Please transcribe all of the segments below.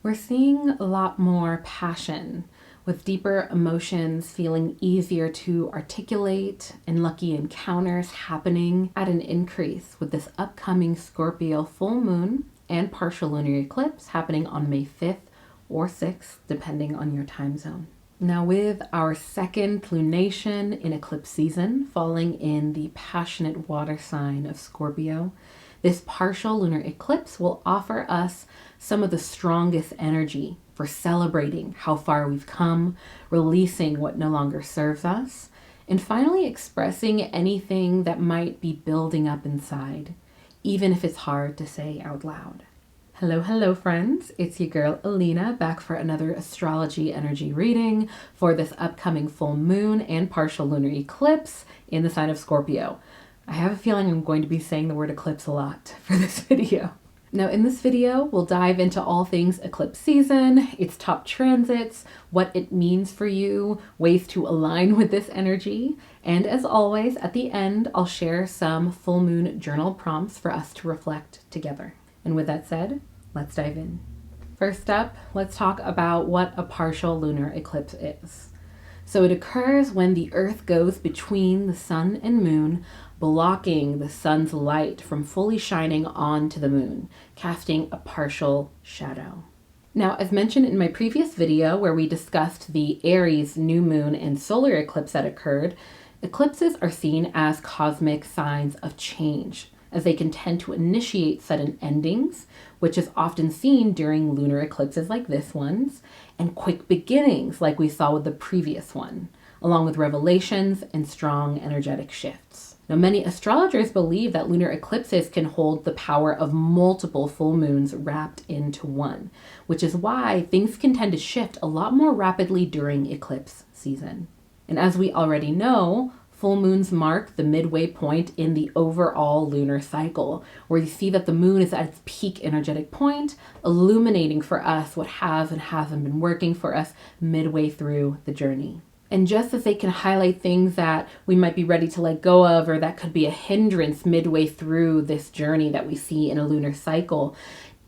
We're seeing a lot more passion, with deeper emotions feeling easier to articulate and lucky encounters happening at an increase with this upcoming Scorpio full moon and partial lunar eclipse happening on May 5th or 6th, depending on your time zone. Now, with our second lunation in eclipse season falling in the passionate water sign of Scorpio, this partial lunar eclipse will offer us some of the strongest energy for celebrating how far we've come, releasing what no longer serves us, and finally expressing anything that might be building up inside, even if it's hard to say out loud. Hello, friends. It's your girl, Alina, back for another astrology energy reading for this upcoming full moon and partial lunar eclipse in the sign of Scorpio. I have a feeling I'm going to be saying the word eclipse a lot for this video. Now, in this video, we'll dive into all things eclipse season, its top transits, what it means for you, ways to align with this energy, and as always, at the end, I'll share some full moon journal prompts for us to reflect together. And with that said, let's dive in. First up, let's talk about what a partial lunar eclipse is. So it occurs when the Earth goes between the sun and moon, blocking the sun's light from fully shining onto the moon, casting a partial shadow. Now, as mentioned in my previous video where we discussed the Aries new moon and solar eclipse that occurred, eclipses are seen as cosmic signs of change, as they can tend to initiate sudden endings, which is often seen during lunar eclipses like this one's, and quick beginnings like we saw with the previous one, along with revelations and strong energetic shifts. Now, many astrologers believe that lunar eclipses can hold the power of multiple full moons wrapped into one, which is why things can tend to shift a lot more rapidly during eclipse season. And as we already know, full moons mark the midway point in the overall lunar cycle, where you see that the moon is at its peak energetic point, illuminating for us what has and hasn't been working for us midway through the journey. And just as they can highlight things that we might be ready to let go of, or that could be a hindrance midway through this journey that we see in a lunar cycle,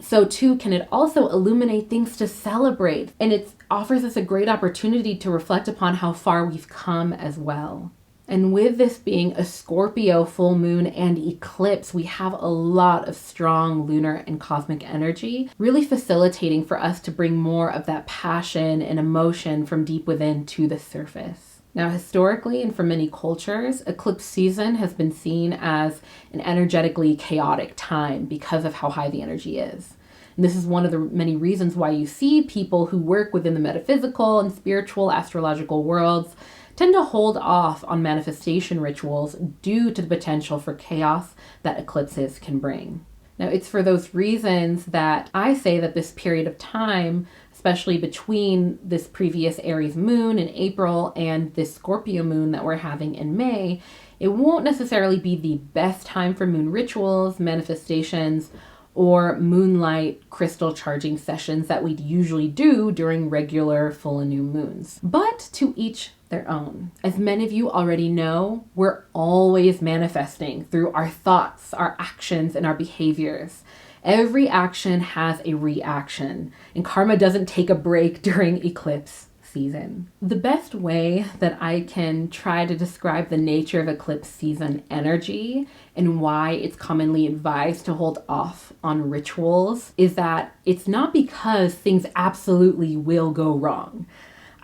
so too can it also illuminate things to celebrate. And it offers us a great opportunity to reflect upon how far we've come as well. And with this being a Scorpio full moon and eclipse, we have a lot of strong lunar and cosmic energy, really facilitating for us to bring more of that passion and emotion from deep within to the surface. Now, historically and for many cultures, eclipse season has been seen as an energetically chaotic time because of how high the energy is. And this is one of the many reasons why you see people who work within the metaphysical and spiritual astrological worlds tend to hold off on manifestation rituals due to the potential for chaos that eclipses can bring. Now, it's for those reasons that I say that this period of time, especially between this previous Aries moon in April and this Scorpio moon that we're having in May, it won't necessarily be the best time for moon rituals, manifestations, or moonlight crystal charging sessions that we'd usually do during regular full and new moons. But to each their own. As many of you already know, we're always manifesting through our thoughts, our actions, and our behaviors. Every action has a reaction, and karma doesn't take a break during eclipse season. The best way that I can try to describe the nature of eclipse season energy and why it's commonly advised to hold off on rituals is that it's not because things absolutely will go wrong.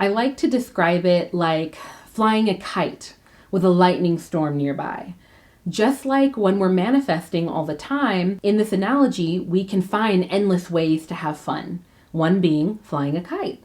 I like to describe it like flying a kite with a lightning storm nearby. Just like when we're manifesting all the time, in this analogy, we can find endless ways to have fun, one being flying a kite.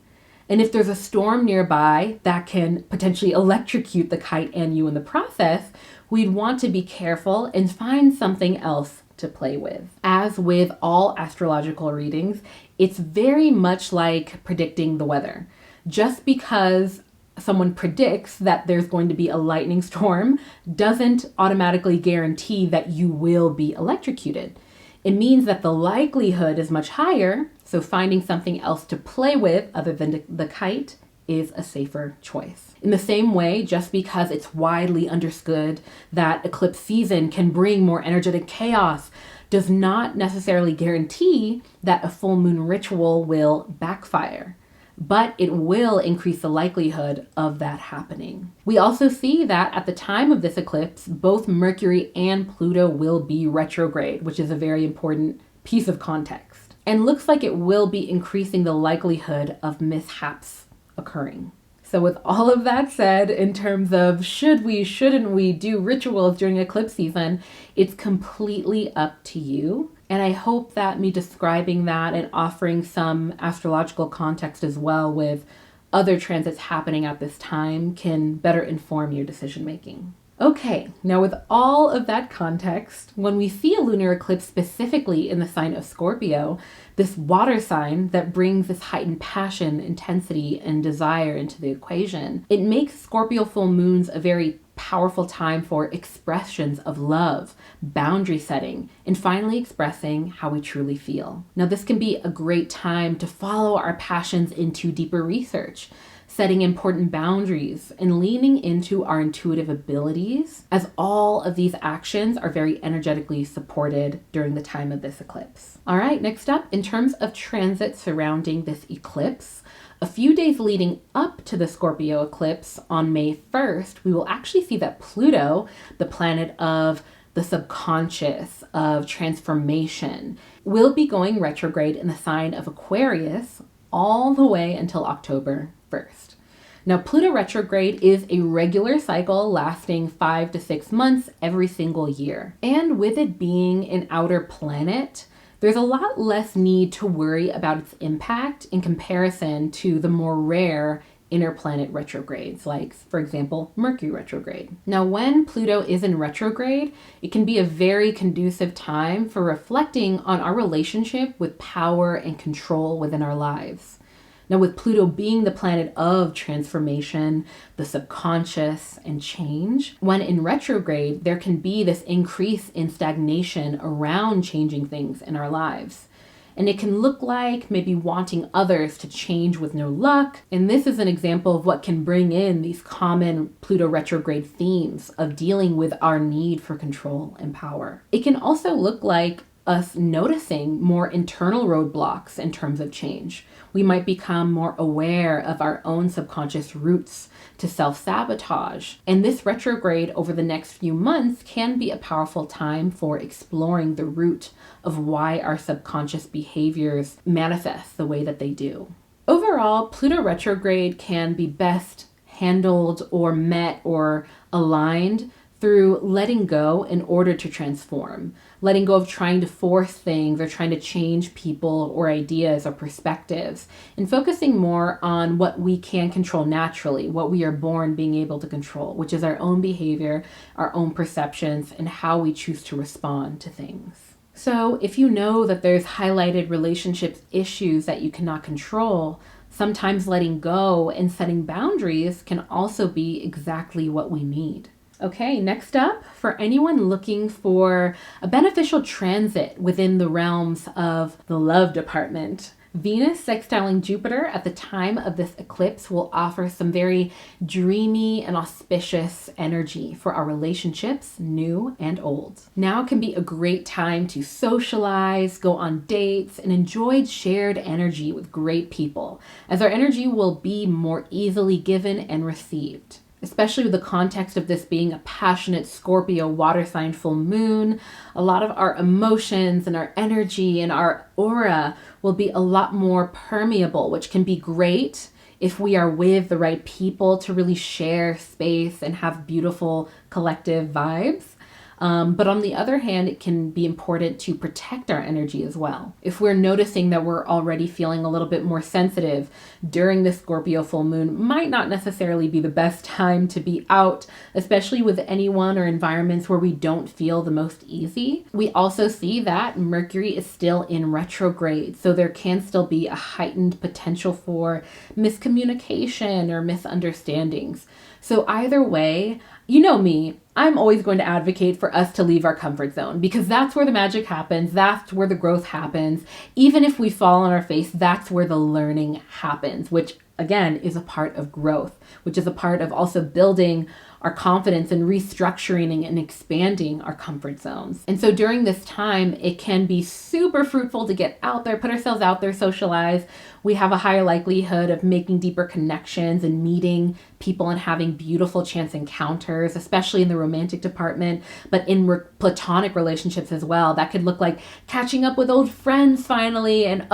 And if there's a storm nearby that can potentially electrocute the kite and you in the process, we'd want to be careful and find something else to play with. As with all astrological readings, it's very much like predicting the weather. Just because someone predicts that there's going to be a lightning storm doesn't automatically guarantee that you will be electrocuted. It means that the likelihood is much higher, so finding something else to play with other than the kite is a safer choice. In the same way, just because it's widely understood that eclipse season can bring more energetic chaos, does not necessarily guarantee that a full moon ritual will backfire, but it will increase the likelihood of that happening. We also see that at the time of this eclipse, both Mercury and Pluto will be retrograde, which is a very important piece of context, and looks like it will be increasing the likelihood of mishaps occurring. So with all of that said, in terms of should we, shouldn't we do rituals during eclipse season, it's completely up to you. And I hope that me describing that and offering some astrological context as well with other transits happening at this time can better inform your decision making. Okay, now with all of that context, when we see a lunar eclipse specifically in the sign of Scorpio, this water sign that brings this heightened passion, intensity, and desire into the equation, it makes Scorpio full moons a very powerful time for expressions of love, boundary setting, and finally expressing how we truly feel. Now, this can be a great time to follow our passions into deeper research, setting important boundaries, and leaning into our intuitive abilities, as all of these actions are very energetically supported during the time of this eclipse. All right, next up, in terms of transit surrounding this eclipse, a few days leading up to the Scorpio eclipse on May 1st, we will actually see that Pluto, the planet of the subconscious, of transformation, will be going retrograde in the sign of Aquarius all the way until October 1st. Now, Pluto retrograde is a regular cycle lasting 5 to 6 months every single year. And with it being an outer planet, there's a lot less need to worry about its impact in comparison to the more rare inner planet retrogrades, like, for example, Mercury retrograde. Now, when Pluto is in retrograde, it can be a very conducive time for reflecting on our relationship with power and control within our lives. Now, with Pluto being the planet of transformation, the subconscious, and change, when in retrograde, there can be this increase in stagnation around changing things in our lives. And it can look like maybe wanting others to change with no luck. And this is an example of what can bring in these common Pluto retrograde themes of dealing with our need for control and power. It can also look like us noticing more internal roadblocks in terms of change. We might become more aware of our own subconscious routes to self-sabotage. And this retrograde over the next few months can be a powerful time for exploring the root of why our subconscious behaviors manifest the way that they do. Overall, Pluto retrograde can be best handled or met or aligned through letting go in order to transform, letting go of trying to force things or trying to change people or ideas or perspectives, and focusing more on what we can control naturally, what we are born being able to control, which is our own behavior, our own perceptions, and how we choose to respond to things. So if you know that there's highlighted relationships issues that you cannot control, sometimes letting go and setting boundaries can also be exactly what we need. Okay, next up, for anyone looking for a beneficial transit within the realms of the love department, Venus sextiling Jupiter at the time of this eclipse will offer some very dreamy and auspicious energy for our relationships, new and old. Now can be a great time to socialize, go on dates, and enjoy shared energy with great people, as our energy will be more easily given and received. Especially with the context of this being a passionate Scorpio water sign full moon, a lot of our emotions and our energy and our aura will be a lot more permeable, which can be great if we are with the right people to really share space and have beautiful collective vibes. But on the other hand, it can be important to protect our energy as well. If we're noticing that we're already feeling a little bit more sensitive during the Scorpio full moon, might not necessarily be the best time to be out, especially with anyone or environments where we don't feel the most easy. We also see that Mercury is still in retrograde, so there can still be a heightened potential for miscommunication or misunderstandings. So either way, you know me, I'm always going to advocate for us to leave our comfort zone, because that's where the magic happens. That's where the growth happens. Even if we fall on our face, that's where the learning happens, which again is a part of growth, which is a part of also building our confidence and restructuring and expanding our comfort zones. And so during this time, it can be super fruitful to get out there, put ourselves out there, socialize. We have a higher likelihood of making deeper connections and meeting people and having beautiful chance encounters, especially in the romantic department, but in platonic relationships as well. That could look like catching up with old friends finally and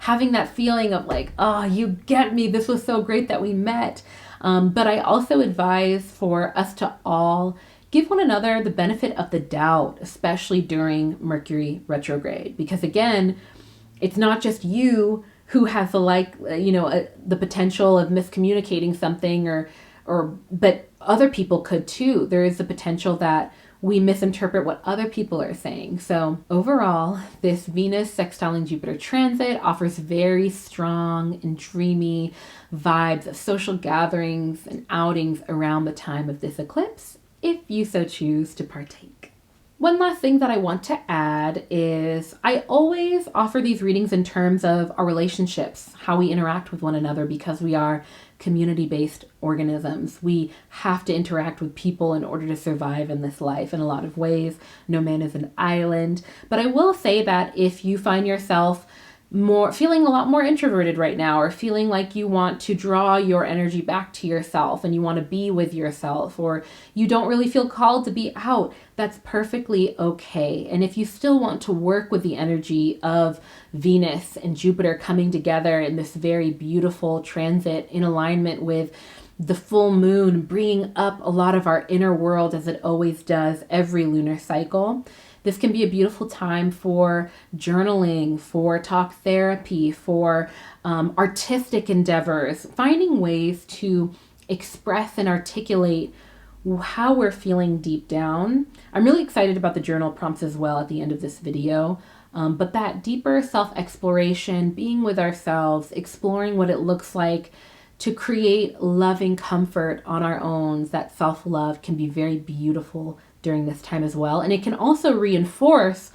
having that feeling of like, you get me. This was so great that we met. But I also advise for us to all give one another the benefit of the doubt, especially during Mercury retrograde, because again, it's not just you who has the potential of miscommunicating something but other people could too. There is the potential that we misinterpret what other people are saying. So overall, this Venus sextiling Jupiter transit offers very strong and dreamy vibes of social gatherings and outings around the time of this eclipse, if you so choose to partake. One last thing that I want to add is I always offer these readings in terms of our relationships, how we interact with one another, because we are community-based organisms. We have to interact with people in order to survive in this life in a lot of ways. No man is an island. But I will say that if you find yourself feeling a lot more introverted right now, or feeling like you want to draw your energy back to yourself and you want to be with yourself, or you don't really feel called to be out, that's perfectly okay. And if you still want to work with the energy of Venus and Jupiter coming together in this very beautiful transit in alignment with the full moon, bringing up a lot of our inner world as it always does every lunar cycle, this can be a beautiful time for journaling, for talk therapy, for artistic endeavors, finding ways to express and articulate how we're feeling deep down. I'm really excited about the journal prompts as well at the end of this video. But that deeper self-exploration, being with ourselves, exploring what it looks like to create loving comfort on our own, that self-love can be very beautiful during this time as well. And it can also reinforce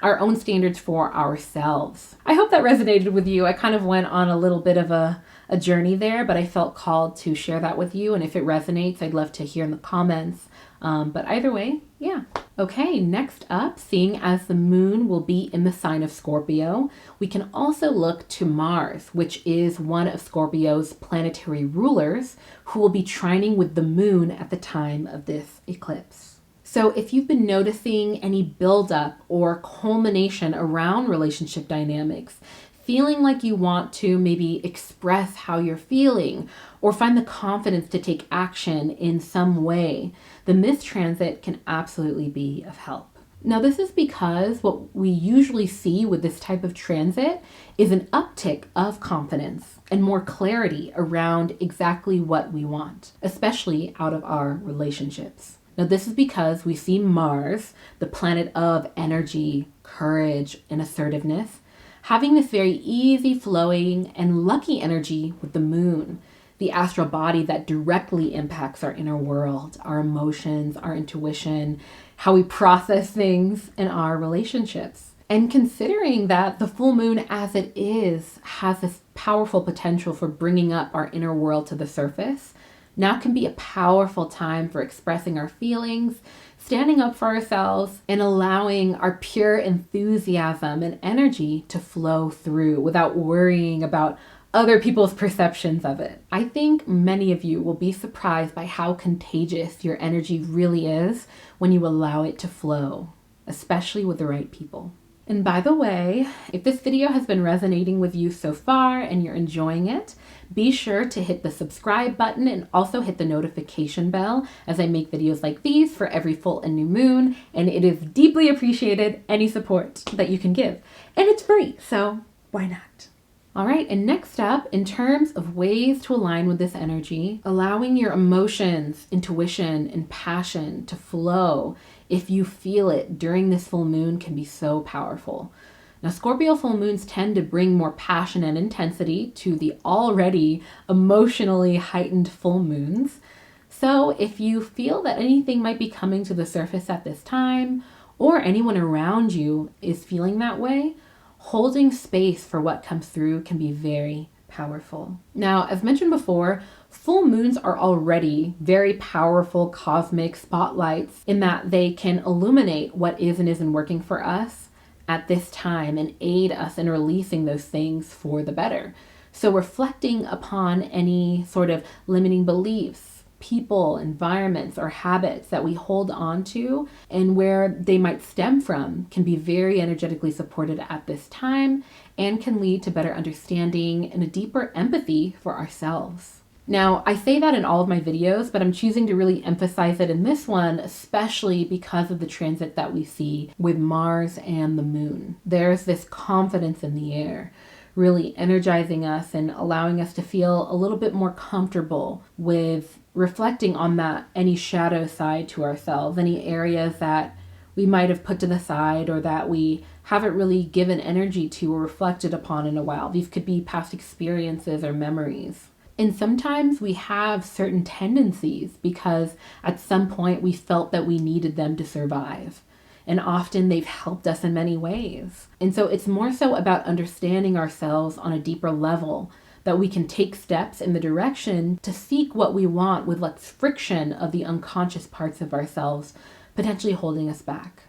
our own standards for ourselves. I hope that resonated with you. I kind of went on a little bit of a journey there, but I felt called to share that with you. And if it resonates, I'd love to hear in the comments. But either way, yeah. Okay, next up, seeing as the moon will be in the sign of Scorpio, we can also look to Mars, which is one of Scorpio's planetary rulers, who will be trining with the moon at the time of this eclipse. So if you've been noticing any buildup or culmination around relationship dynamics, feeling like you want to maybe express how you're feeling or find the confidence to take action in some way, then this transit can absolutely be of help. Now, this is because what we usually see with this type of transit is an uptick of confidence and more clarity around exactly what we want, especially out of our relationships. Now, this is because we see Mars, the planet of energy, courage, and assertiveness, having this very easy flowing and lucky energy with the moon, the astral body that directly impacts our inner world, our emotions, our intuition, how we process things in our relationships. And considering that the full moon as it is has this powerful potential for bringing up our inner world to the surface, now can be a powerful time for expressing our feelings, standing up for ourselves, and allowing our pure enthusiasm and energy to flow through without worrying about other people's perceptions of it. I think many of you will be surprised by how contagious your energy really is when you allow it to flow, especially with the right people. And by the way, if this video has been resonating with you so far and you're enjoying it, be sure to hit the subscribe button and also hit the notification bell as I make videos like these for every full and new moon. And it is deeply appreciated, any support that you can give. And it's free, so why not? All right, and next up, in terms of ways to align with this energy, allowing your emotions, intuition, and passion to flow if you feel it during this full moon can be so powerful. Now, Scorpio full moons tend to bring more passion and intensity to the already emotionally heightened full moons. So if you feel that anything might be coming to the surface at this time, or anyone around you is feeling that way, holding space for what comes through can be very powerful. Now, as mentioned before, full moons are already very powerful cosmic spotlights in that they can illuminate what is and isn't working for us at this time and aid us in releasing those things for the better. So reflecting upon any sort of limiting beliefs, people, environments, or habits that we hold on to and where they might stem from can be very energetically supported at this time and can lead to better understanding and a deeper empathy for ourselves. Now, I say that in all of my videos, but I'm choosing to really emphasize it in this one, especially because of the transit that we see with Mars and the moon. There's this confidence in the air, really energizing us and allowing us to feel a little bit more comfortable with reflecting on that, any shadow side to ourselves, any areas that we might have put to the side or that we haven't really given energy to or reflected upon in a while. These could be past experiences or memories. And sometimes we have certain tendencies because at some point we felt that we needed them to survive. And often they've helped us in many ways. And so it's more so about understanding ourselves on a deeper level that we can take steps in the direction to seek what we want with less friction of the unconscious parts of ourselves, potentially holding us back.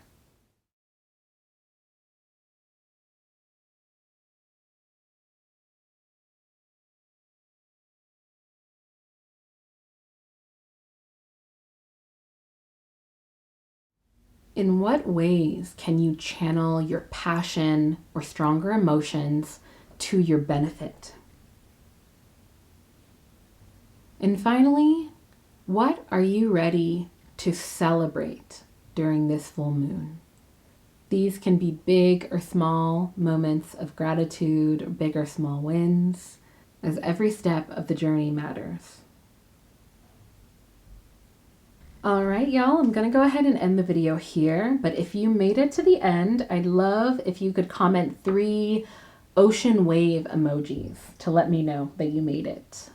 In what ways can you channel your passion or stronger emotions to your benefit? And finally, what are you ready to celebrate during this full moon? These can be big or small moments of gratitude, or big or small wins, as every step of the journey matters. All right, y'all, I'm gonna go ahead and end the video here, but if you made it to the end, I'd love if you could comment 3 ocean wave emojis to let me know that you made it.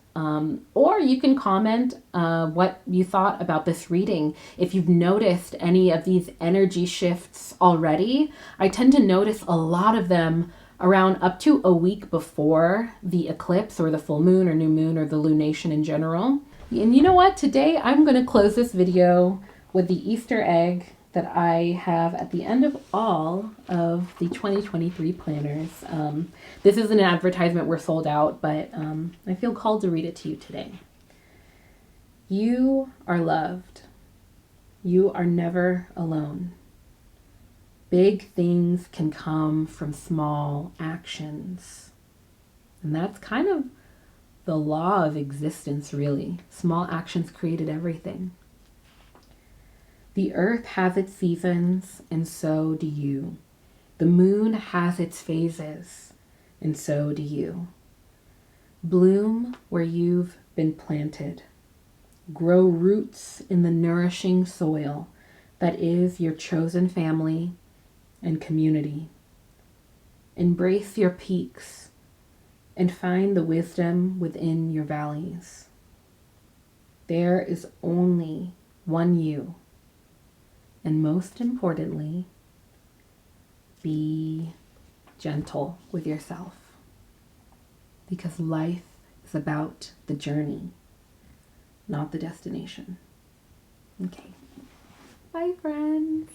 Or you can comment what you thought about this reading. If you've noticed any of these energy shifts already, I tend to notice a lot of them around up to a week before the eclipse or the full moon or new moon or the lunation in general. And you know what? Today I'm going to close this video with the Easter egg that I have at the end of all of the 2023 planners. This is an advertisement, we're sold out, but I feel called to read it to you today. You are loved. You are never alone. Big things can come from small actions. And that's kind of the law of existence, really. Small actions created everything. The earth has its seasons, and so do you. The moon has its phases, and so do you. Bloom where you've been planted. Grow roots in the nourishing soil that is your chosen family and community. Embrace your peaks and find the wisdom within your valleys. There is only one you. And most importantly, be gentle with yourself. Because life is about the journey, not the destination. Okay. Bye, friends.